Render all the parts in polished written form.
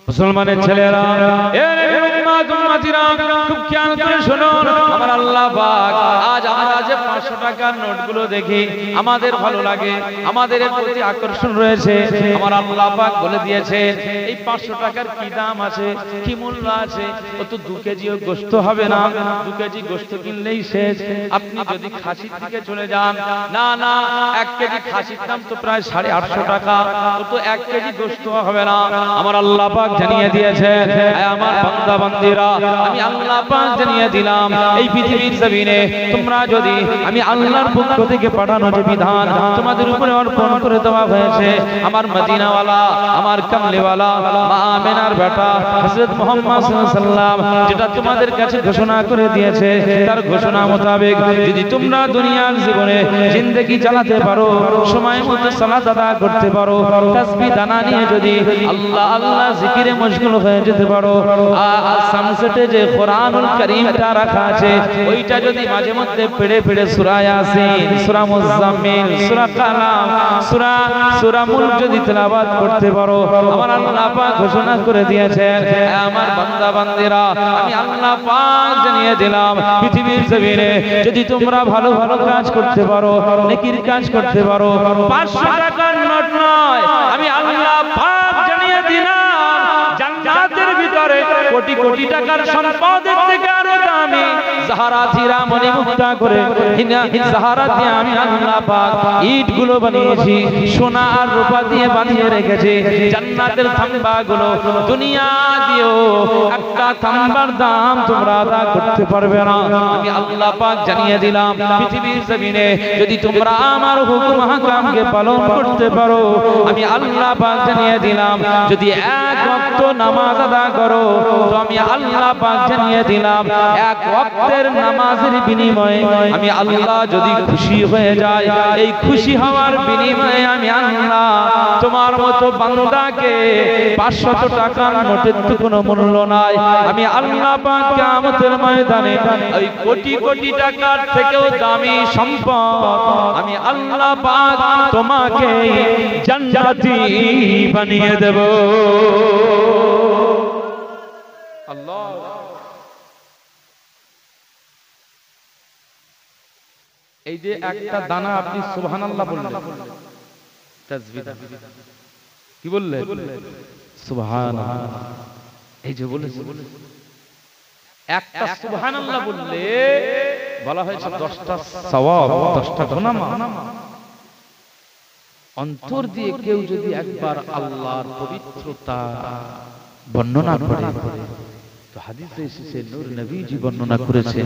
মুসলমানের ছেলেরা, খুব খেয়াল করে শোনো, আমার আল্লাহ পাক আজ আমরা যে 500 টাকার নোটগুলো দেখি আমাদের ভালো লাগে, আমাদের এর প্রতি আকর্ষণ রয়েছে। আমার আল্লাহ পাক বলে দিয়েছেন এই 500 টাকার কি দাম আছে, কি মূল্য আছে, ও তো 2 কেজিও গোশত হবে না। 2 কেজি গোশত কিনলেই শেষ। আপনি যদি খাসির দিকে চলে যান, না না 1 কেজি খাসির দাম তো প্রায় 850 টাকা, ও তো 1 কেজি গোশত হবে না। আমার আল্লাহ পাক জানিয়ে দিয়েছেন, আমার বান্দা বান্দীরা, আমি আল্লাহ পাক জানিয়ে দিলাম এই পৃথিবীর জমিনে তোমরা যদি আমি আল্লাহর পক্ষ থেকে পাঠানো যে বিধান তোমাদের উপরে অর্পণ করে দেওয়া হয়েছে, আমার মদিনাওয়ালা, আমার কামলিওয়ালা মা আমেনার বেটা হযরত মুহাম্মদ সাল্লাল্লাহু আলাইহি ওয়াসাল্লাম যেটা তোমাদের কাছে ঘোষণা করে দিয়েছে, তার ঘোষণা মোতাবেক যদি তোমরা দুনিয়ার জীবনে জিন্দেগি চালাতে পারো, সময় মতো সালাত আদায় করতে পারো, তাসবিহ দানা নিয়ে যদি আল্লাহ আল্লাহ জিকিরে মশগুল হয়ে যেতে পারো, আর সানসেটে যে কোরআনুল কারীমটা রাখা আছে ওইটা যদি মাঝে মধ্যে পেড়ে পেড়ে সূরা ইয়াসিন, সূরা মুজাম্মিল, সূরা কালাম, সূরা মুলক যদি তেলাওয়াত করতে পারো, আমার আল্লাহ পাক ঘোষণা করে দিয়েছেন, আমার বান্দা বান্দীরা, আমি আল্লাহ পাক জানিয়ে দিলাম পৃথিবীর জমিনে যদি তোমরা ভালো ভালো কাজ করতে পারো, নেকির কাজ করতে পারো, 500 টাকার নোট নয়, আমি আল্লাহ পাক জানিয়ে দিলাম জান্নাতের ভিতরে কোটি কোটি টাকার সম্পদের থেকে আরো দামি জাহারাত হীরা মণি মুক্তা করে জাহারাত দিয়ে আমি আল্লাহ পাক ইটগুলো বানিয়েছি, সোনা আর রূপা দিয়ে বানিয়ে রেখেছি। জান্নাতের থাম্বাগুলো দুনিয়া দিয়েও একটা থাম্বার দাম তোমরা আদা করতে পারবে না। আমি আল্লাহ পাক জানিয়ে দিলাম পৃথিবীর জমিনে যদি তোমরা আমার হুকুম হাকামকে পালন করতে পারো, আমি আল্লাহ পাক জানিয়ে দিলাম যদি এক ওয়াক্ত নামাজ আদা করো, তো আমি আল্লাহ পাক জানিয়ে দিলাম এক ওয়াক্তের নামাজের বিনিময়ে আমি আল্লাহ যদি খুশি হয়ে যায়, এই খুশি হওয়ার বিনিময়ে আমি আল্লাহ তোমার মতো বান্দাকে 500 টাকার নোটের তো কোনো মূল্য নাই, আমি আল্লাহ পাক কিয়ামতের ময়দানে ওই কোটি কোটি টাকার থেকেও দামি সম্পদ আমি আল্লাহ পাক তোমাকে জান্নাতি বানিয়ে দেব। আল্লাহ এই যে একটা দানা আপনি সুবহানাল্লাহ বললেন, তাসবিহ কি বললেন, সুবহানাল্লাহ, এই যে বলেছেন একটা সুবহানাল্লাহ বললে বলা হয়েছে 10টা সওয়াব, 10টা গুনাহ। অন্তর দিয়ে কেউ যদি একবার আল্লাহর পবিত্রতা বর্ণনা করে, তো হাদিসে এসেছে নূর নবীজি বর্ণনা করেছে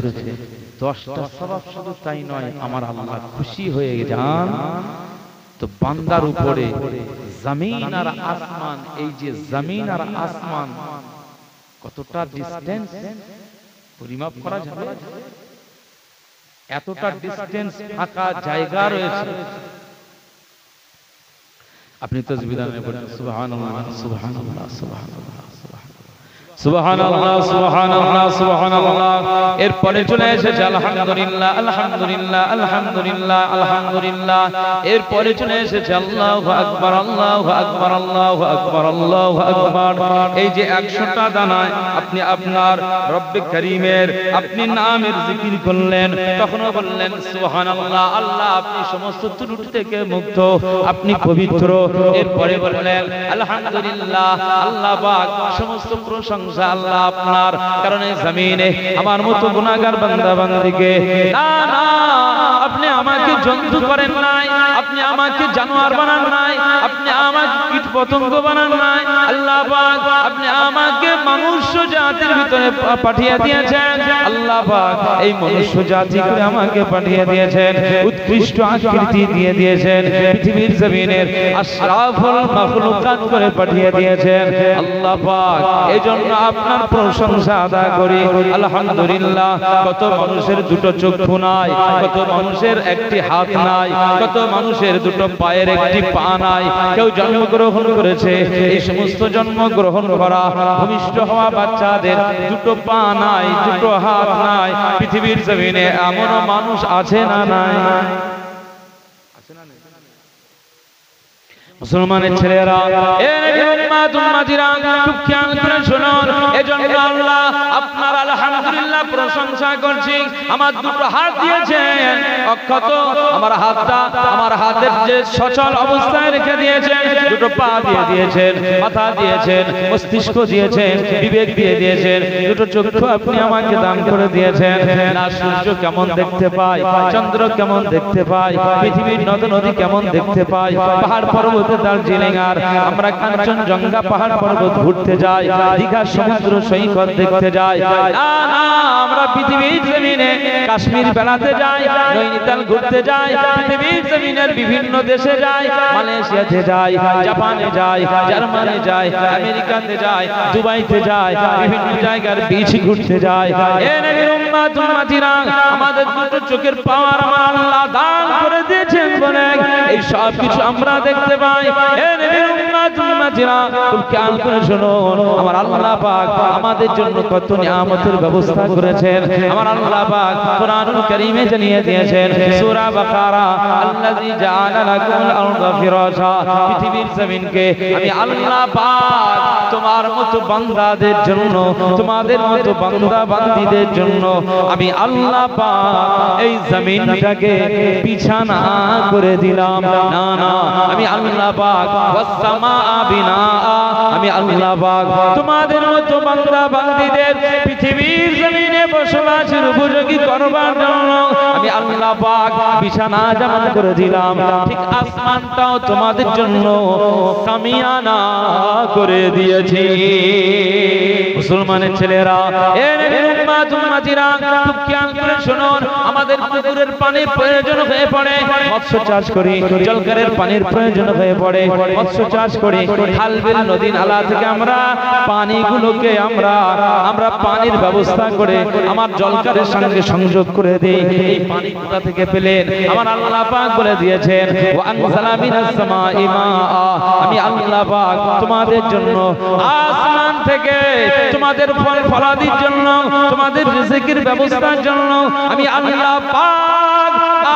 10টা সওয়াব শুধু তাই নয়, আমার আল্লাহ খুশি হয়ে যান তো বান্দার উপরে জমিন আর আসমান, এই যে জমিন আর আসমান কতটা ডিসটেন্স পরিমাপ করা যাবে, এতটা ডিসটেন্স ফাঁকা জায়গা রয়েছে। আপনি তাসবিহ দানে পড়েন সুবহানাল্লাহ সুবহানাল্লাহ সুবহানাল্লাহ সুবহানাল্লাহ সুবহানাল্লাহ সুবহানাল্লাহ, এরপরে চলে এসেছে আলহামদুলিল্লাহ আলহামদুলিল্লাহ আলহামদুলিল্লাহ আলহামদুলিল্লাহ, এরপরে চলে এসেছে আল্লাহু আকবার আল্লাহু আকবার আল্লাহু আকবার আল্লাহু আকবার। এই যে 100টা দানায় আপনি আপনার রব্বে করিমের আপনি নামের জিকির করলেন, তখনও বললেন সুবহানাল্লাহ, আল্লাহ আপনি সমস্ত ত্রুটি থেকে মুক্ত, আপনি পবিত্র। এরপরে বললেন আলহামদুলিল্লাহ, আল্লাহ পাক সমস্ত প্রশংসা আল্লাহ আপনার, কারণ এই জমিনে আমার মতো গুনাহগার বান্দা বান্দিকে না না আপনি আমাকে জন্তু করেন নাই, আপনি আমাকে জানোয়ার বানান নাই, আপনি আমাকে কীট পতঙ্গ বানান নাই, আল্লাহ পাক আপনি আমাকে মনুষ্য জাতির ভিতরে পাঠিয়ে দিয়েছেন, আল্লাহ পাক এই মনুষ্য জাতি করে আমাকে পাঠিয়ে দিয়েছেন, উৎকৃষ্ট আকৃতি দিয়ে দিয়েছেন, পৃথিবীর জমিনের আশরাফুল মাখলুকাত করে পাঠিয়ে দিয়েছেন, আল্লাহ পাক এজন্য আপনার প্রশংসা আদায় করি আলহামদুলিল্লাহ। কত মানুষের দুটো চক্ষু নাই, কত মানুষের একটি হাত নাই, কত মানুষের দুটো পায়ের একটি পা নাই, কেউ জন্মগ্রহণ করেছে, এই সমস্ত জন্মগ্রহণ করা ভূমিষ্ঠ হওয়া বাচ্চাদের দুটো পা নাই, দুটো হাত নাই, পৃথিবীর জমিনে এমন মানুষ আছে না নাই? মুসলমানের ছেলেরা, এ নবীর উম্মত উম্মতিরা, খুব খেয়াল করে শুনুন। এজন্য আল্লাহ আপনার আলহামদুলিল্লাহ প্রশংসা করছি। আমার দুটো হাত দিয়েছেন অক্ষত, আমার হাতের যে সচল অবস্থায় রেখে দিয়েছেন, দুটো পা দিয়ে দিয়েছেন, মাথা দিয়েছেন, মস্তিষ্ক দিয়েছেন, বিবেক দিয়ে দিয়েছেন, দুটো চক্ষু আপনি আমাকে দান করে দিয়েছেন। না সূর্য কেমন দেখতে পাই, চন্দ্র কেমন দেখতে পাই, পৃথিবীর নদ নদী কেমন দেখতে পাই, পাহাড় পর্বত দার্জিলিং আর আমরা কাঞ্চনজঙ্ঘা পাহাড় পর্বত ঘুরতে যাই, দীঘা সমুদ্র সৈকত দেখতে যাই, না না আমরা পৃথিবীর জমিনে কাশ্মীর বেড়াতে যাই, নৈনিতাল ঘুরতে যাই, পৃথিবীর জমিনের বিভিন্ন দেশে যাই, মালয়েশিয়াতে যাই, জাপানে যাই, জার্মানি যাই, আমেরিকাতে যাই, দুবাইতে যাই, বিভিন্ন জায়গার বিচ ঘুরতে যাই। এ নবীর উম্মত উম্মতিরা, আমাদের দুটো চোখের পাওয়ার আমার আল্লাহ দান করে দিয়েছেন বলে এই সব কিছু আমরা দেখতে পাই। এ নবীর উম্মত উম্মতিরা, খুব খেয়াল করে শুনুন, আমার আল্লাহ পাক আমাদের জন্য কত নিয়ামতের ব্যবস্থা করেছেন। আমার আল্লাহ পাক কুরআনুল কারীমে জানিয়ে দিয়েছেন, সূরা বাকারা, আল্লাযী জাআলা লাকুমুল আরদা ফিরাশা, পৃথিবীর জমিনকে আমি আল্লাহ পাক তোমার মতো বান্দাদের জন্য, তোমাদের মতো বান্দা বান্দীদের জন্য আমি আল্লাহ পাক এই জমিনটাকে বিছানা করে দিলাম। না না, আমি আল্লাহ পাক ওয়াস সামাআ বিনাআ, আমি আল্লাহ পাক তোমাদের মতো বান্দা বান্দীদের পৃথিবীর জমিনে বসবাসের উপযোগী করবার জন্য আমি আল্লাহ পাক বিছানা যেমন করে দিলাম, ঠিক আসমানটাও তোমাদের জন্য সামিয়ানা করে দিয়েছি। মুসলমানের ছেলেরা, এ নবীর উম্মত উম্মতিরা, খুব খেয়াল করে শুনুন, আমাদের পুকুরের পানির প্রয়োজন হয়ে পড়ে, মৎস্য চাষ করি, জলকারের পানির প্রয়োজন হয়ে পড়ে, মৎস্য চাষ করি, খাল বিল নদী নালা থেকে আমরা পানিগুলোকে আমরা পানির ব্যবস্থা করে আমার জলকারের সঙ্গে সংযোগ করে দেই। এই পানি কোথা থেকে পেলেন? আমার আল্লাহ পাক বলে দিয়েছেন, ওয়া আনজালা মিনাস সামাই মাআ, আমি আল্লাহ পাক তোমাদের জন্য আসমান থেকে তোমাদের ফল ফলাদির জন্য, তোমাদের রিজিকের ব্যবস্থার জন্য আমি আল্লাহ পাক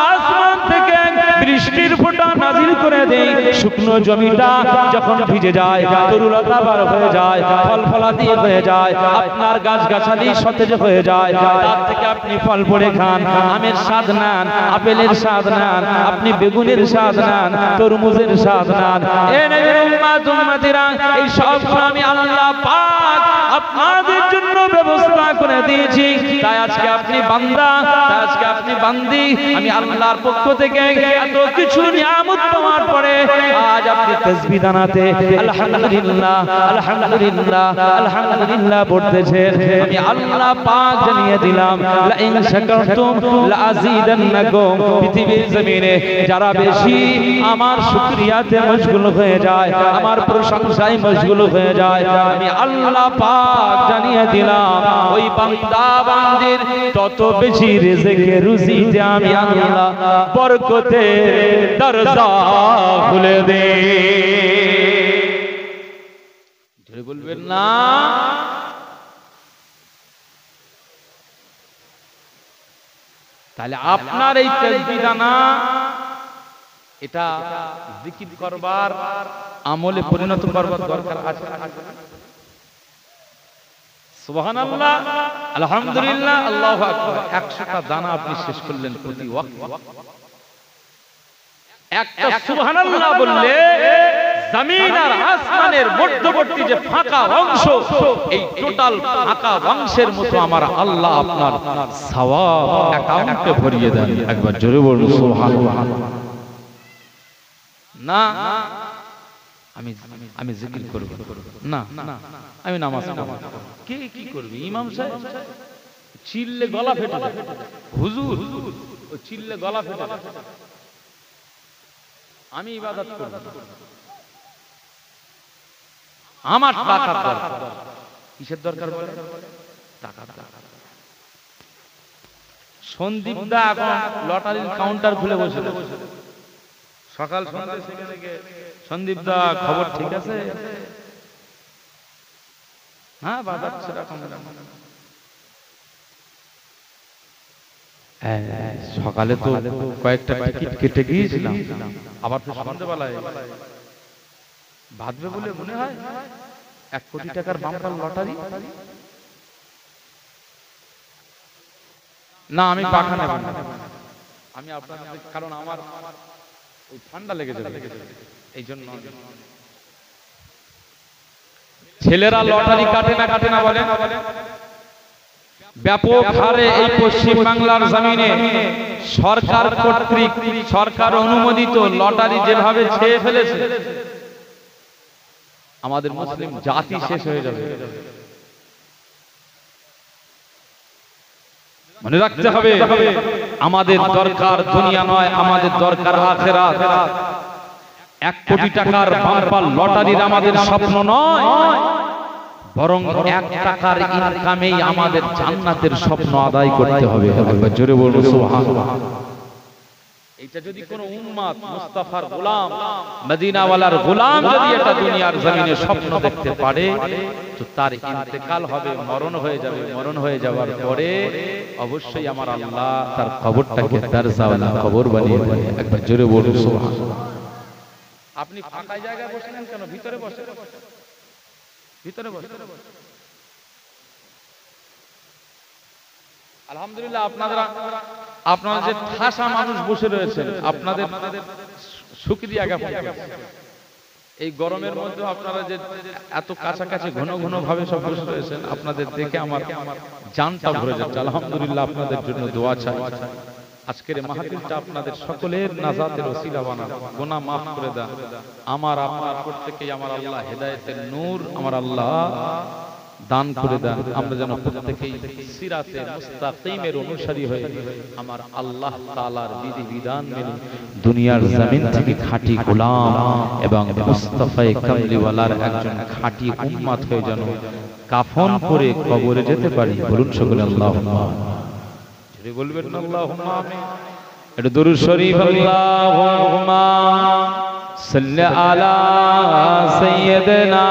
আসমান থেকে বৃষ্টির ফোঁটা নাজিল করে দেই। শুকনো জমিটা যখন ভিজে যায়, তরুলতা বার হয়ে যায়, ফল ফলাদি হয়ে যায়, আপনার গাছ গাছালি সতেজ হয়ে যায়, তার থেকে আপনি ফল পড়ে খান, আমের স্বাদ নেন, আপেলের স্বাদ নেন, আপনি বেগুনের স্বাদ নেন, তরমুজের স্বাদ নেন। এ নবীর উম্মত উম্মতিরা, এই সবগুলো আমি আল্লাহ পাক আপনাদের জন্য ব্যবস্থা করে দিয়েছি। তাই আজকে আপনি বান্দা, তাই আজকে আপনি বান্দি, আমি আল্লাহর পক্ষ থেকে এত কিছু নিয়ামত পাওয়ার পরে আজ আপনি তাসবিহ দানাতে আলহামদুলিল্লাহ আলহামদুলিল্লাহ আলহামদুলিল্লাহ পড়তেছেন। আমি আল্লাহ পাক জানিয়ে দিলাম, লা ইন শাকারতুম লা আযীদান্নাকুম, পৃথিবীর জমিনে যারা বেশি আমার শুকরিয়াতে মশগুল হয়ে যায়, আমার প্রশংসায় মশগুল হয়ে যায়, আমি আল্লাহ পাক জানিয়ে দিলাম ওই বান্দা বান্দির তত বেশি রিজিকে রুজিতে আমি আল্লাহ বরকতের দরজা খুলে দেই। জোরে বলবেন না? তাহলে আপনার এই তাসবিহ দানা এটা জিকির করবার আমলে পরিণত করবার দরকার আছে। সুবহানাল্লাহ, আলহামদুলিল্লাহ, আল্লাহু আকবার। 100টা দানা আপনি শেষ করলেন প্রতি ওয়াক্ত। একটা সুবহানাল্লাহ বললে জমিন আর আসমানের মধ্যবর্তী যে ফাঁকা অংশ, এই টোটাল ফাঁকা অংশের মতো আমার আল্লাহ আপনার সওয়াব অ্যাকাউন্টে ভরিয়ে দেন। একবার জোরে বলুন সুবহানাল্লাহ। না আমি জিকির করব না, আমি নামাজ পড়ব, কে কি করবে? ইমাম সাহেব চিল্লে গলা ফেটে যায়, হুজুর ও চিল্লে গলা ফেটে যায়, আমি ইবাদত করব, আমার টাকার দরকার। কিসের দরকার বলে? টাকার দরকার। সন্দীপ দা এখন লটারির কাউন্টার খুলে বসে, সকাল সন্ধ্যা সেখানে গিয়ে, সন্দীপ দা খবর ঠিক আছে? হ্যাঁ বাজাচ্ছে এরকম। সকালে তো কয়েকটা টিকিট কেটে গিয়েছিলাম, আবার তো সন্ধ্যাবেলায় বাঁধবে বলে মনে হয় 1 কোটি টাকার বাম্পার লটারি? না, আমি পাখা নেব না, আমি আপনাদের, কারণ আমার ওই ঠান্ডা লেগে যাবে, এই জন্য। ছেলেরা লটারি কাটে না বলে? ব্যাপক হারে এই পশ্চিম বাংলার জমিনে সরকার কর্তৃক, সরকার অনুমোদিত লটারি যেভাবে ছেয়ে ফেলেছে, আমাদের মুসলিম জাতি শেষ হয়ে যাবে। মনে রাখতে হবে, আমাদের দরকার দুনিয়া নয়, আমাদের দরকার আখিরাত। 1 কোটি টাকার বাম্পার লটারির আমাদের স্বপ্ন নয়, বরং 1 টাকার ইনকামেই আমাদের জান্নাতের স্বপ্ন আদায় করতে হবে। একবার জোরে বলুন সুবহানাল্লাহ। এটা যদি কোন উম্মত মুস্তাফার গোলাম, মদিনাওয়ালার গোলাম যদি এটা দুনিয়ার জমিনে স্বপ্ন দেখতে পারে, তো তার ইন্তেকাল হবে, মরণ হয়ে যাবে। মরণ হয়ে যাওয়ার পরে অবশ্যই আমার আল্লাহ তার কবরটাকে দরজাওয়ালা কবর বানিয়ে দেবে। একবার জোরে বলুন সুবহানাল্লাহ। আপনি ফাঁকা জায়গায় বসেন কেন? ভিতরে বসেন, ভিতরে বসেন। আলহামদুলিল্লাহ, আপনারা যে ঠাসা মানুষ বসে রয়েছেন, আপনাদের শুকরিয়া জ্ঞাপন করছি। এই গরমের মধ্যে আপনারা যে এত কাছাকাছি ঘন ঘন ভাবে সব বসে রয়েছেন, আপনাদের দেখে আমার জানটা ভরে যাচ্ছে। আলহামদুলিল্লাহ, আপনাদের জন্য দোয়া চাই। আজকের মাহফিলটা আপনাদের সকলের নাজাতের ওসিলা বানান, গুনাহ মাফ করে দেন। আমার আপনার প্রত্যেককে আমার আল্লাহ হেদায়েতের নূর আমার আল্লাহ দান করে দেন। আমরা যেন প্রত্যেকেই সিরাতে মুস্তাকিমের অনুসারী হয়ে আমার আল্লাহ তাআলার বিধি বিধান মেনে দুনিয়ার জমিন থেকে খাঁটি গোলাম এবং মুস্তাফায়ে কামলিওয়ালার একজন খাঁটি উম্মত হয়ে যেন কাফন পরে কবরে যেতে পারি। বলুন সকলে আল্লাহুম্মা। যদি বলবেন না আল্লাহুম্মা আমিন। এটা দুরূদ শরীফ। আল্লাহুম্মা সাল্লি আলা সাইয়্যিদিনা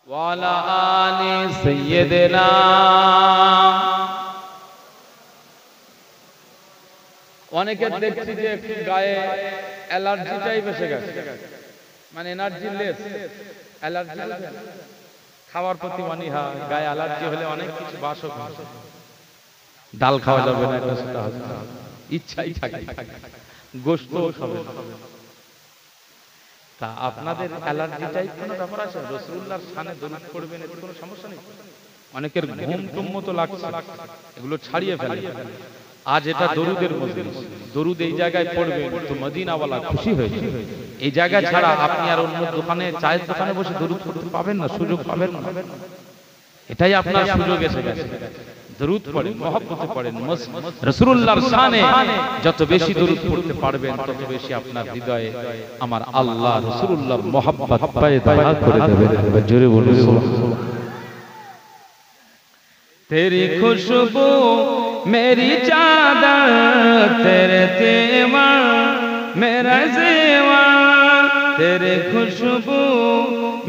ওয়া আলা আলি সাইয়্যিদিনা। অনেকে দেখছি যে একটু গায়ে অ্যালার্জিটাই বেশি গেছে, মানে এনার্জি লেস, অ্যালার্জি, খাওয়ার প্রতি অনীহা, গায়ে অ্যালার্জি হলে অনেক কিছু বাসক, ডাল খাওয়া যাবে না, এটা সেটা হবে না, ইচ্ছাই থাকে গোশত খাবে না। তা আপনাদের অ্যালার্জিটাই কোনো ব্যাপার আছে? রাসূলুল্লাহর শানে দরুদ পড়বেন, এতে কোনো সমস্যা নেই। অনেকের ঘুম টুম মতো লাগছে, এগুলো ছাড়িয়ে ফেলে। আজ এটা দরুদের মজলিস, দরুদ এই জায়গায় পড়বেন তো মদিনাওয়ালা খুশি হয়ে যাবে। এই জায়গা ছাড়া আপনি আর অন্য দোকানে, চায়ের দোকানে বসে দরুদ পড়তে পাবেন না, সুযোগ পাবেন না। এটাই আপনার সুযোগ এসে গেছে। দরুদ পড়েন, মহব্বতে পড়েন। রাসূলুল্লাহর শানে যত বেশি দরুদ পড়তে পারবেন, তত বেশি আপনার হৃদয়ে আমার আল্লাহ রাসূলুল্লাহর মহব্বত পয়দা করে দেবেন। জোরে বলুন সুবহানাল্লাহ। तेरी खुशबू मेरी चादर, तेरे तेवर मेरा ज़ेवर, तेरे खुशबू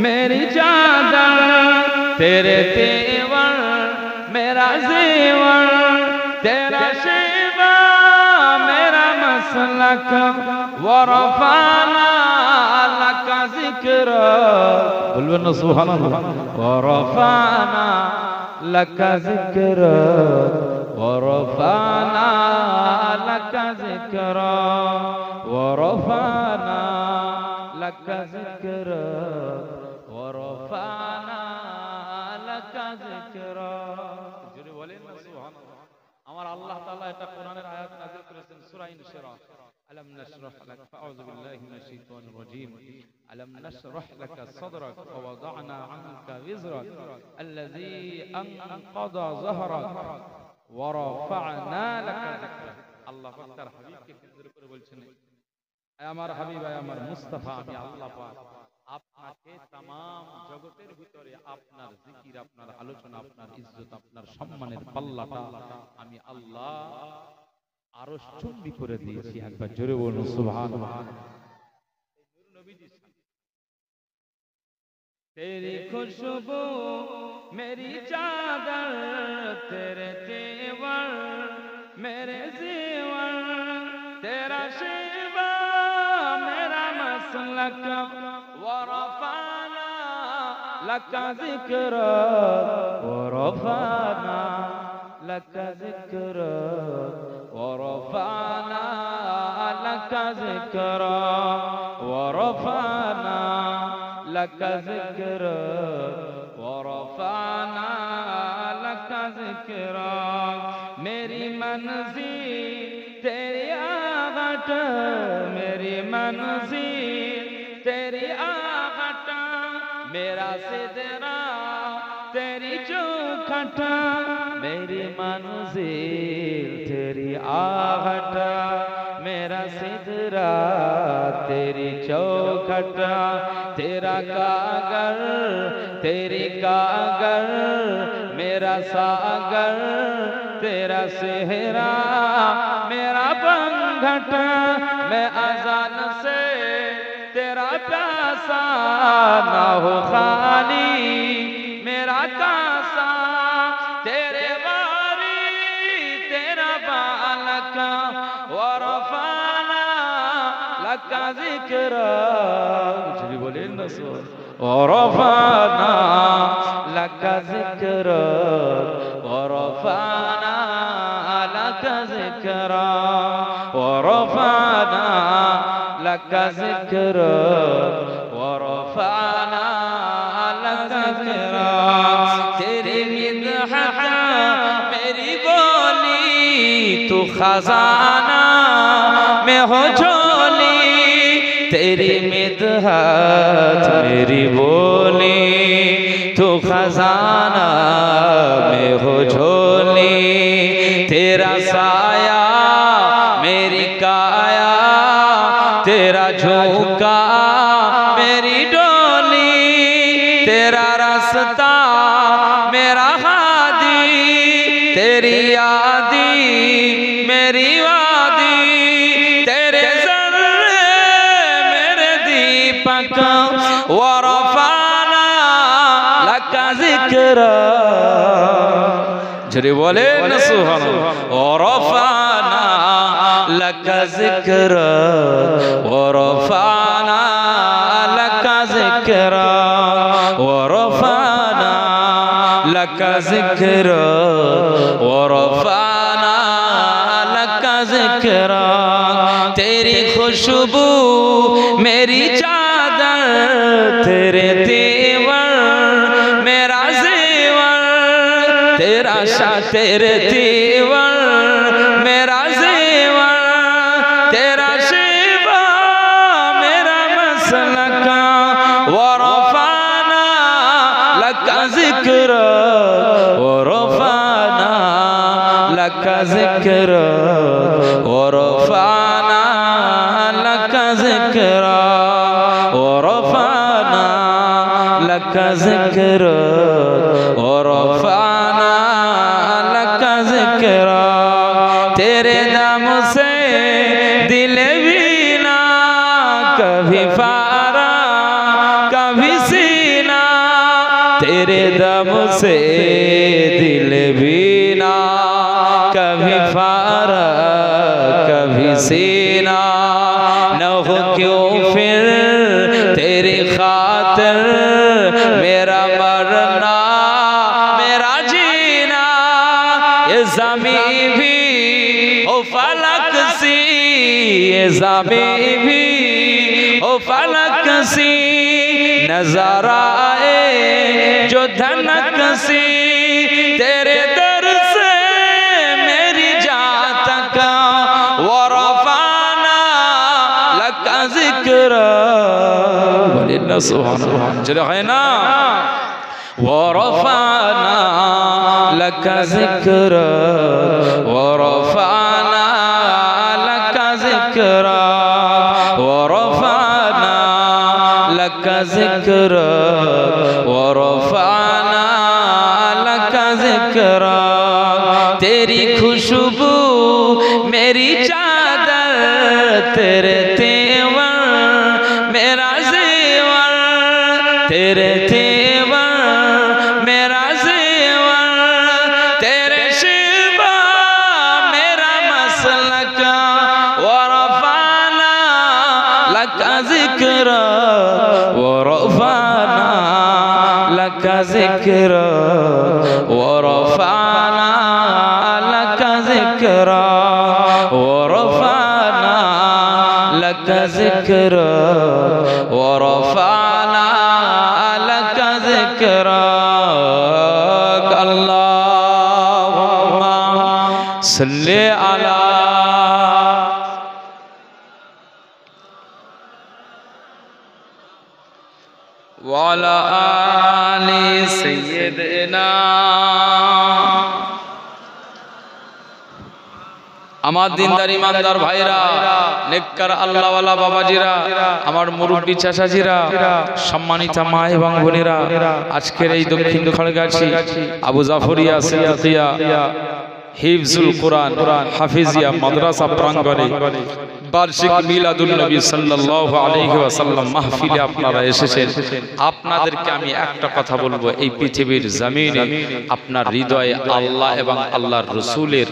मेरी चादर, तेरे तेवर मेरा ज़ेवर, तेरा शेवा मेरा मसलक, वरफ़ाना लका ज़िक्र, बोलो ना सुभान अल्लाह। वरफ़ाना लका ज़िक्र, वरफ़ाना लका ज़िक्र, वरफ़ाना लका ज़िक्र, वरफ़ाना लका ज़िक्र। জোরে বলেন না সুবহানাল্লাহ। আমার আল্লাহ তাআলা এটা কোরআনের আয়াত নাযিল করেছেন সূরা ইনশিরাহ। আলাম নাশরাহ লাক, আউযু বিল্লাহি মিনাশ শাইতানির রাজীম। আলাম নাশরাহ লাকা সাদরাক ওয়া ওয়াদা'না আনকা বিজরাক আল্লাযী আনকাযা যাহরাক ওয়া রাফা'না লাকা যিকরাক। আল্লাহ পাক তার হাবিবকে কেন্দ্র করে বলছেন, হে আমার হাবিব, হে আমার মুস্তাফা, আমি আল্লাহ পাক আপনাকে तमाम জগতের ভিতরে আপনার জিকির, আপনার আলোচনা, আপনার ইজ্জত, আপনার সম্মানের পাল্লাটা আমি আল্লাহ আরশ চুম্বি করে দিয়েছি। একবার জোরে বলুন সুবহানাল্লাহ। तेरी खुशबू मेरी चादर, तेरे तेवर मेरे ज़ेवर, तेरा لك ورفعنا لك ذكرك ورفعنا لك ذكرك ورفعنا لك ذكرك ورفعنا لك ذكرك ورفعنا لك ذكرك मेरी मंजिल तेरी आहट मेरी मंजिल तेरी आहट मेरा सिदरा तेरी चौखट मेरी मंजिल तेरी आहट मेरा सिदरा तेरी चौखट तेरा कागर तेरी कागर मेरा सागर तेरा सेहरा मेरा पंघट मैं अजान से तेरा प्यासा ना हो खाली मेरा कासा तेरे बारी तेरा बालक वरफाना लका जिक्र जी बोले न सो वरफाना लका जिक्र वरफाना लका जिक्र वरफाना लका जिक्र वरफाना लका जिक्र तेरी मिदहत मेरी बोली तू खजाना में हो झोली तेरी मिदहत मेरी बोली तू खजाना में हो झोली तेरा साया मेरी काया तेरा झोंका मेरी डोली तेरा रास्ता मेरा हादी तेरी यादी मेरी वादी तेरे ज़र्रे मेरे दीपक वरफाना लका ज़िक्र जरे बोले न सुभान वरफाना लका ज़िक्र वरफाना लका ज़िक्र वरफाना लका ज़िक्र वरफाना लका ज़िक्र तेरी खुशबू मेरी चादर तेरे तेवर मेरा ज़ेवर तेरा शाह तेरे तेवर मेरा ज़ेवर तेरा शिवा मेरा मसलक वरफाना लका ज़िक्र वरफाना लका ज़िक्र वरफाना लका ज़िक्र वरफाना लका ज़िक्र वरफाना लका ज़िक्र तेरे दम से दिल बीना कभी फारा कभी सीना तेरे दम से दिल बीना कभी फारा कभी सीना न हो क्यों फिर तेरी खातिर मेरा मरना मेरा जीना ये ज़मीं भी हो फलक सी ये ज़मीं भी हो फलक सी नज़र आए जो धनक सी तेरे दर से मेरी जान तक वरफाना लका ज़िक्र बोले न सुभान अल्लाह चलो है ना वरफाना लका ज़िक्र वरफाना लका ज़िक्र वरफाना लका ज़िक्र वरफाना लका ज़िक्र तेरी खुशबू मेरी चादर तेरे तेवर मेरा ज़ेवर तेरे तेवर मेरा ज़ेवर तेरे शिबा मेरा मसलक वरफाना लका ज़िक्र যিকরা ওয়া রাফা'না লাকা যিকরা ওয়া রাফা'না লাকা যিকরা ওয়া রাফা'না লাকা যিকরা ওয়া রাফা'না লাকা যিকরা আল্লাহুম্মা সাল্লি আলা ওয়ালা আলি সাইয়্যিদিনা। আমার দিনদার ইমানদার ভাইরা, নেককার আল্লাহওয়ালা বাবাজিরা, আমার মুরব্বী চাচাজিরা, সম্মানিত মা এবং বোনেরা, আজকের এই দক্ষিণ খড়গাছি আবু জাফরিয়া সিদ্দিকিয়া হিফজুল কোরআন হাফিজিয়া মাদ্রাসা প্রাঙ্গণে বার্ষিক মিলাদুন নবী সাল্লাল্লাহু আলাইহি ওয়াসাল্লাম মাহফিলে আপনারা এসেছেন। আপনাদেরকে আমি একটা কথা বলবো, এই পৃথিবীর জমিনে আপনার হৃদয়ে আল্লাহ এবং আল্লাহর রাসূলের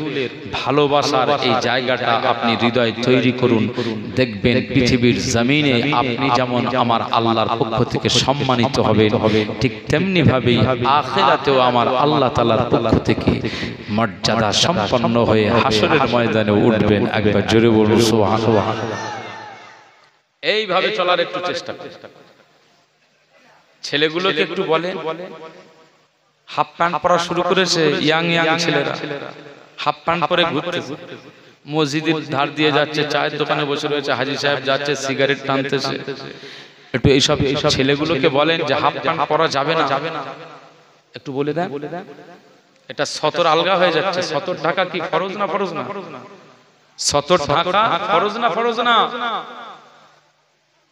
ভালোবাসার এই জায়গাটা আপনি হৃদয়ে তৈরি করুন। দেখবেন পৃথিবীর জমিনে আপনি যেমন আমার আল্লাহর পক্ষ থেকে সম্মানিত হবেন, ঠিক তেমনি ভাবেই আখিরাতেও আমার আল্লাহ তাআলার পক্ষ থেকে মর্যাদা সম্পন্ন হয়ে হাসরের ময়দানে উঠবেন। একবার জোরে বলুন সুবহানাল্লাহ। এইভাবে চলার একটু চেষ্টা করুন। ছেলেগুলোকে একটু বলেন, হাফ প্যান্ট পরা শুরু করেছে, ইয়াং ছেলেরা হাফ প্যান্ট পরে ঘুরতেছে, মসজিদের ধার দিয়ে যাচ্ছে, চায়ের দোকানে বসে রয়েছে, হাজী সাহেব যাচ্ছে সিগারেট টানতেছে। একটু এইসব ছেলেগুলোকে বলেন যে হাফ প্যান্ট পরা যাবে না, একটু বলে দেন। এটা সতর আলগা হয়ে যাচ্ছে। সতর ঢাকা কি ফরজ না ফরজ না? সতর ঢাকা ফরজ না ফরজ না?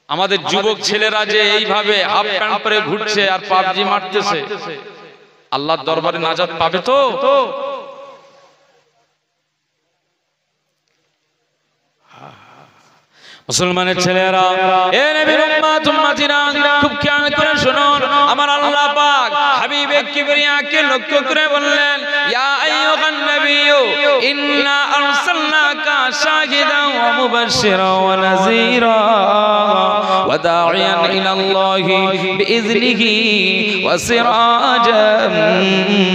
আমাদের যুবক ছেলেরা যে এইভাবে হাফ প্যান্ট পরে ঘুরছে আর পাবজি মারতেছে, আল্লাহর দরবারে নাজাত পাবে তো? মুসলমানের ছেলেরা, এ নবীর উম্মত উম্মতিরা, খুব খেয়াল করে শুনুন। আমার আল্লাহ পাক হাবিবে কিবরিয়াকে লক্ষ্য করে বললেন, ইয়া আইয়ুহান নাবিয়্যু ইন্না আরসালনাকা শাহিদান ওয়া মুবাশশিরান ওয়া নাযীরা ওয়া দাঈয়ান ইলাল্লাহি বিইজনিহি ওয়া সিরাজাম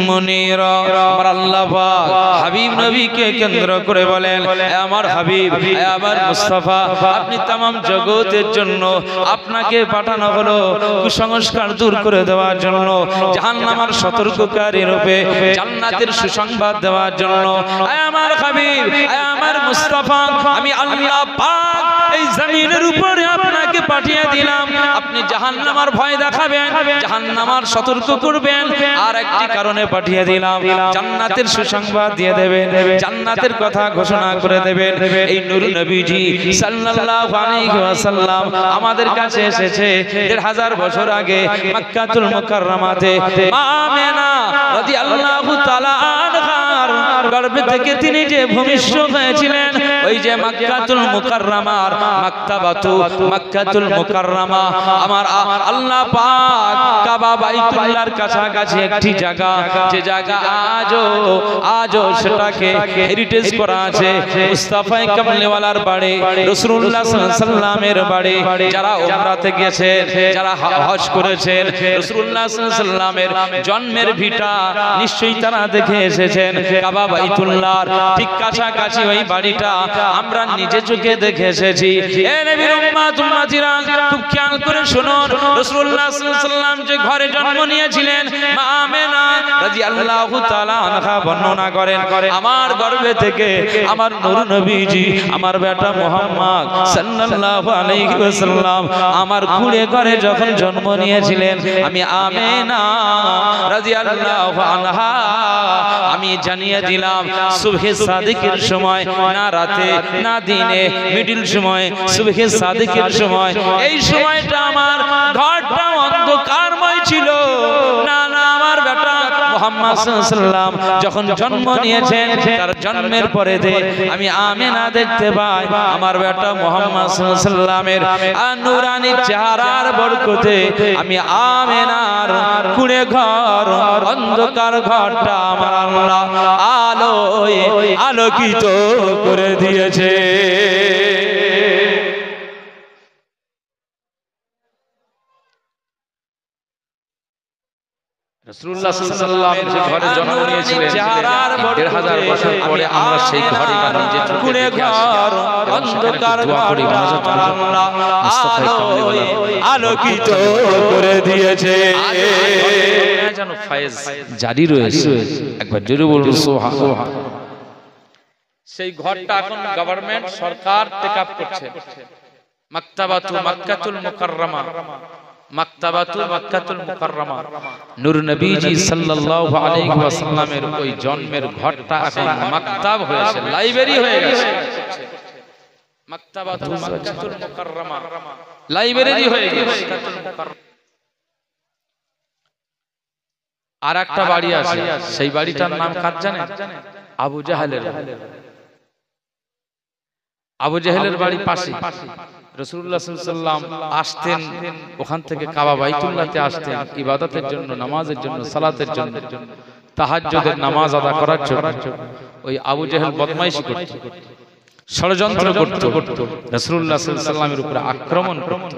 মুনীরা। আমার আল্লাহ পাক হাবিব নবীকে কেন্দ্র করে বলেন, হে আমার হাবিব, হে আমার মুস্তাফা, আপনি तमाम জগতের জন্য আপনাকে পাঠানো হলো কুসংস্কার দূর করে দেওয়ার জন্য, জাহান্নামের সতর্ককারী রূপে জান্নাতের সুসংবাদ দেওয়ার জন্য। হে আমার হাবিব, হে আমার মুস্তাফা, আমি আল্লাহ পাক এই জমিনের উপরে আপনাকে পাঠিয়ে দিলাম। আপনি জাহান্নামের ভয় দেখাবেন, জাহান্নামের সতর্ক করবেন, আর একটি কারণে পাঠিয়ে দিলাম, জান্নাতের সুসংবাদ দিয়ে দেবেন, জান্নাতের কথা ঘোষণা করে দেবেন। এই নূর নবীজি সাল্লাল্লাহু আলাইহি ওয়াসাল্লাম আমাদের কাছে এসেছে ১৫০০ বছর আগে মক্কাতুল মুকাররমাতে। মা আমেনা রাদিয়াল্লাহু তাআলা আনহার গর্ভ থেকে তিনি যে ভূমিষ্ঠ হয়েছিলেন, ওই যে মক্কাতুল মুকাররমার মক্কাতুল মুকাররমা, আমার আল্লাহ পাক কাবা বাইতুল্লাহর কাছাকাছি একটি জায়গা, যে জায়গা আজও সেটাকে হেরিটেজ করা আছে। মুস্তাফা কামলিওয়ালার বাড়ি, রাসূলুল্লাহ সাল্লাল্লাহু আলাইহি ওয়াসাল্লামের বাড়ি, যারা উমরাতে গেছেন, যারা হজ করেছেন, রাসূলুল্লাহ সাল্লাল্লাহু আলাইহি ওয়াসাল্লামের জন্মের ভিটা নিশ্চয়ই তারা দেখে এসেছেন। কাবা বাইতুল্লাহর ঠিক কাছাকাছি ওই বাড়িটা আমরা নিজে চোখে দেখে এসেছি। এ নবীর উম্মত উম্মতিরা, খুব খেয়াল করে শুনুন। রাসূলুল্লাহ সাল্লাল্লাহু আলাইহি ওয়াসাল্লাম যে ঘরে জন্ম নিয়েছিলেন, মা আমেনা রাদিয়াল্লাহু তাআলা আনহা বর্ণনা করেন, আমার গর্ভে থেকে আমার নূর নবীজি, আমার বেটা মুহাম্মদ সাল্লাল্লাহু আলাইহি ওয়াসাল্লাম আমার কুড়ে ঘরে যখন জন্ম নিয়েছিলেন, আমি আমেনা রাদিয়াল্লাহু আনহা আমি জানিয়ে দিলাম, সুবহে সাদিকের সময়, না রাতে না দিনে, মিডল সময়, সুবহে সাদিকের সময়, এই সময়টা আমার ঘরটা অন্ধকারময় ছিল। না না, আমার বেটা মুহাম্মদ সাল্লাল্লাহু আলাইহি ওয়াসাল্লাম যখন জন্ম নিয়েছেন, তার জন্মের পরে আমি আমেনা দেখতে পাই, আমার বেটা মুহাম্মদ সাল্লাল্লাহু আলাইহি ওয়াসাল্লামের নূরানি চেহারার বরকতে আমি আমেনার কুড়ে ঘর, অন্ধকার ঘরটা আমার আল্লাহ আলোয় আলোকিত করে দিয়েছে। রাসূলুল্লাহ সাল্লাল্লাহু আলাইহি ওয়াসাল্লাম যে ঘরে জন্ম নিয়েছিলেন ১,৫০০ বছর পরে আমরা সেই ঘরে নিজে চোখে দেখে অন্ধকার আলোকিত করে দিয়েছে। যেন ফয়েজ জারি রয়েছে, একবার জোরে বলুন সুবহানাল্লাহ। সেই ঘরটা এখন গভর্নমেন্ট সরকার টেকআপ করছে। মাকতাবাতু মক্কাতুল মুকাররমা, মাকতাবাতু মক্কাতুল মুকাররমা, নূর নবীজি সাল্লাল্লাহু আলাইহি ওয়াসাল্লামের ওই জন্মের ঘরটা এখন মাকতাব হয়েছে, লাইব্রেরি হয়ে গেছে। মাকতাবাতু মক্কাতুল মুকাররমা, লাইব্রেরি হয়ে গেছে। আর একটা বাড়ি আছে, সেই বাড়িটার নাম কার জানেন? আবু জাহেলের। আবু জাহেলের বাড়ি পাশে। রাসূলুল্লাহ সাল্লাল্লাহু আলাইহি ওয়াসাল্লাম আসতেন ওখান থেকে কাবা বাইতুল্লাহতে আসতেন ইবাদতের জন্য, নামাজের জন্য, সালাতের জন্য, তাহাজ্জুদের নামাজ আদা করার জন্য। ওই আবু জাহেল বদমাইশি করত, ষড়যন্ত্র করত, রাসূলুল্লাহ সাল্লাল্লাহু আলাইহি ওয়াসাল্লামের উপরে আক্রমণ করত।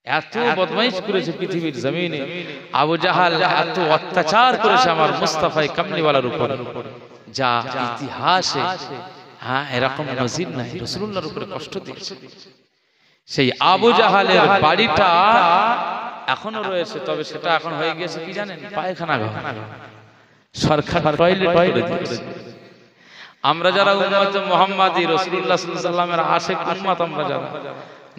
এত বদমাইশ করেছে পৃথিবীর জমিনে আবু জাহাল, এত অত্যাচার করেছে আমার মুস্তাফা কামলিওয়ালার উপর, যা ইতিহাসে এরকম নজির নাই। রাসূলুল্লাহর উপরে কষ্ট দিয়েছে। সেই আবু জাহালের বাড়িটা এখনো রয়েছে, তবে সেটা এখন হয়ে গেছে কি জানেন? পায়খানা ঘর। সরকার টয়লেট করে দিয়েছে। আমরা যারা উম্মত মুহাম্মাদি রাসূলুল্লাহ সাল্লাল্লাহু আলাইহি ওয়াসাল্লামের আশিক উম্মত, আমরা যারা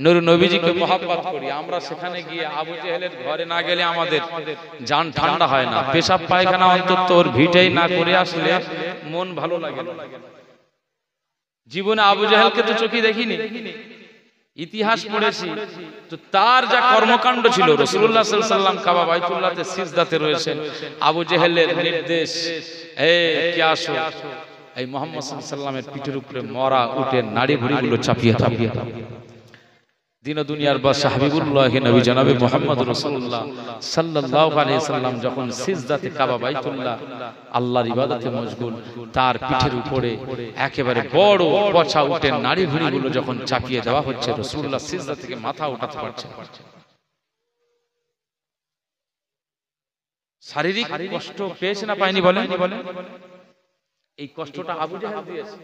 নূর নবীজিকে মহব্বত করি, আমরা সেখানে গিয়ে আবু জাহেলের ঘরে না গেলে আমাদের জান ঠান্ডা হয় না। পেশাব পায়খানা অন্তত ওর ভিটেই না করে আসলে মন ভালো লাগে না। জীবনে আবু জাহেলকে তো চোখে দেখিনি, ইতিহাস পড়েছি, তো তার যা কর্মকাণ্ড ছিল। রাসূলুল্লাহ সাল্লাল্লাহু আলাইহি ওয়াসাল্লাম কাবা বাইতুল্লাহতে সিজদাতে রয়েছেন, আবু জাহেলের নির্দেশ, কে আসো, এই মুহাম্মদ সাল্লাল্লাহু আলাইহি ওয়াসাল্লামের পিঠের উপরে মরা উটের নাড়ি ভুঁড়িগুলো চাপিয়ে চাপিয়ে দিন দুনিয়ার বাদশা হাবিবুল্লাহ নবী জনাবে মুহাম্মদ রাসূলুল্লাহ সাল্লাল্লাহু আলাইহি ওয়াসাল্লাম যখন সিজদাতে কাবা বাইতুল্লাহ আল্লাহর ইবাদতে মশগুল, তার পিঠের উপরে একেবারে বড় পচা উটের নাড়ি ভুঁড়িগুলো যখন চাপিয়ে দেওয়া হচ্ছে, রাসূলুল্লাহ সিজদা থেকে মাথা উঠাতে পারছেন। শারীরিক কষ্ট পেয়েছে না পায়নি বলেন? এই কষ্টটা আবু জাহেল দিয়েছে।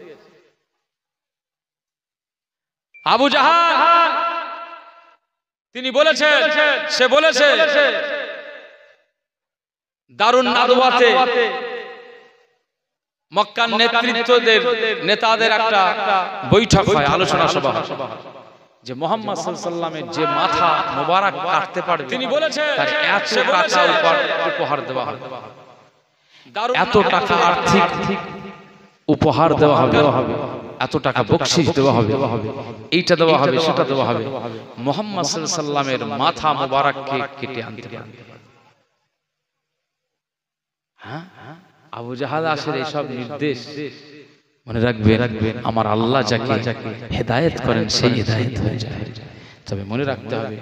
আবু জাহাল তিনি বলেছেন, সে বলেছে দারুন নাদওয়াতে মক্কার নেতাদের একটা বৈঠক হয়, আলোচনা সভা, যে মুহাম্মদ সাল্লাল্লাহু আলাইহি ওয়াসাল্লামের যে মাথা মোবারক কাটতে পারবে, তিনি বলেছেন তার এত টাকা উপহার দেওয়া হবে, এত টাকা আর্থিক উপহার দেওয়া হবে, এত টাকা বকশিশ দেওয়া হবে, এইটা দেওয়া হবে, সেটা দেওয়া হবে। মুহাম্মদ সাল্লাল্লাহু আলাইহি ওয়াসাল্লামের মাথা মোবারককে কেটে আনতে পারবে। হ্যাঁ, আবু জাহাল আসের এইসব নির্দেশ মনে রাখবেন, আমার আল্লাহ যাকে হেদায়েত করেন সেই হেদায়েত হয়ে যায়। তবে মনে রাখতে হবে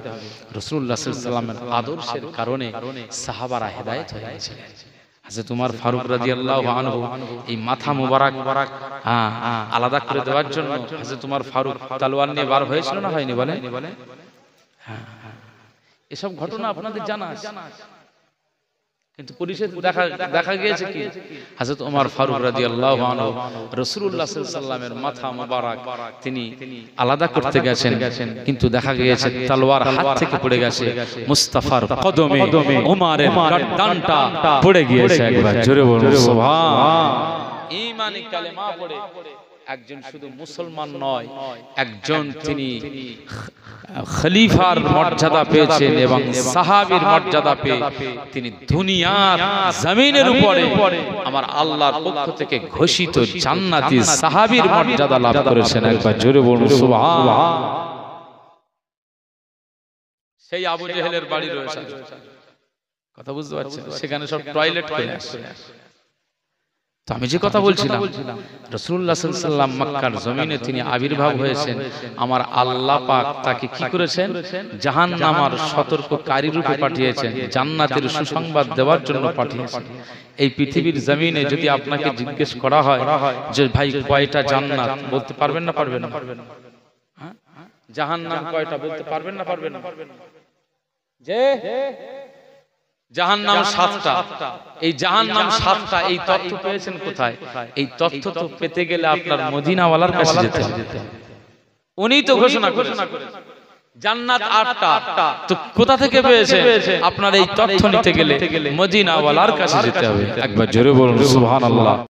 রাসূলুল্লাহ সাল্লাল্লাহু আলাইহি ওয়াসাল্লামের আদর্শের কারণে সাহাবারা হেদায়েত হয়ে গেছে। হযরত উমর ফারুক রাদিয়াল্লাহু আনহু এই মাথা মোবারক আলাদা করে দেওয়ার জন্য হযরত উমর ফারুক তলোয়ার নিয়ে বার হয়েছিল না হয়নি বলে? এসব ঘটনা আপনাদের জানা আছে, কিন্তু পরিশেষে দেখা গিয়েছে কি হযরত উমর ফারুক রাদিয়াল্লাহু আনহু রাসূলুল্লাহ সাল্লাল্লাহু আলাইহি ওয়াসাল্লামের মাথা মোবারক তিনি আলাদা করতে গেছেন, কিন্তু দেখা গিয়েছে তলোয়ার হাত থেকে পড়ে গেছে, মুস্তাফার কদমে উমরের গর্দানটা পড়ে গিয়েছে। একবার জোরে বলুন সুবহান। ঈমানি কালেমা পড়ে একজন শুধু মুসলমান নয়, একজন তিনি খলিফার মর্যাদা পেয়েছেন এবং সাহাবীর মর্যাদা পেয়ে তিনি দুনিয়ার জমিনের উপরে আমার আল্লাহর পক্ষ থেকে ঘোষিত জান্নাতি সাহাবীর মর্যাদা লাভ করেছেন। একবার জোরে বলুন সুবহান। সেই আবু জাহেলের বাড়ি রয়েছে, কথা বুঝতে পারছেন? সেখানে সব টয়লেট করে আসছে। তো আমি যে কথা বলছিলাম, রাসূলুল্লাহ সাল্লাল্লাহু আলাইহি ওয়াসাল্লাম মক্কার জমিনে তিনি আবির্ভাব হয়েছেন, আমার আল্লাহ পাক তাকে কি করেছেন? জাহান্নামের সতর্ককারী রূপে পাঠিয়েছেন, জান্নাতের সুসংবাদ দেওয়ার জন্য পাঠিয়েছেন। এই পৃথিবীর জমিনে যদি আপনাকে জিজ্ঞেস করা হয় যে ভাই কয়টা জান্নাত, বলতে পারবেন না পারবেন না? জাহান্নাম কয়টা বলতে পারবেন না পারবেন না? যে জাহান্নাম 7টা, এই জাহান্নাম 7টা, এই তথ্য পেয়েছেন কোথায়? এই তথ্য তো পেতে গেলে আপনার মদিনাওয়ালার কাছে যেতে হবে। উনি তো ঘোষণা করেছেন জান্নাত 8টা, তো কোথা থেকে পেয়েছে? আপনার এই তথ্য নিতে গেলে মদিনাওয়ালার কাছে যেতে হবে। একবার জোরে বলুন সুবহানাল্লাহ।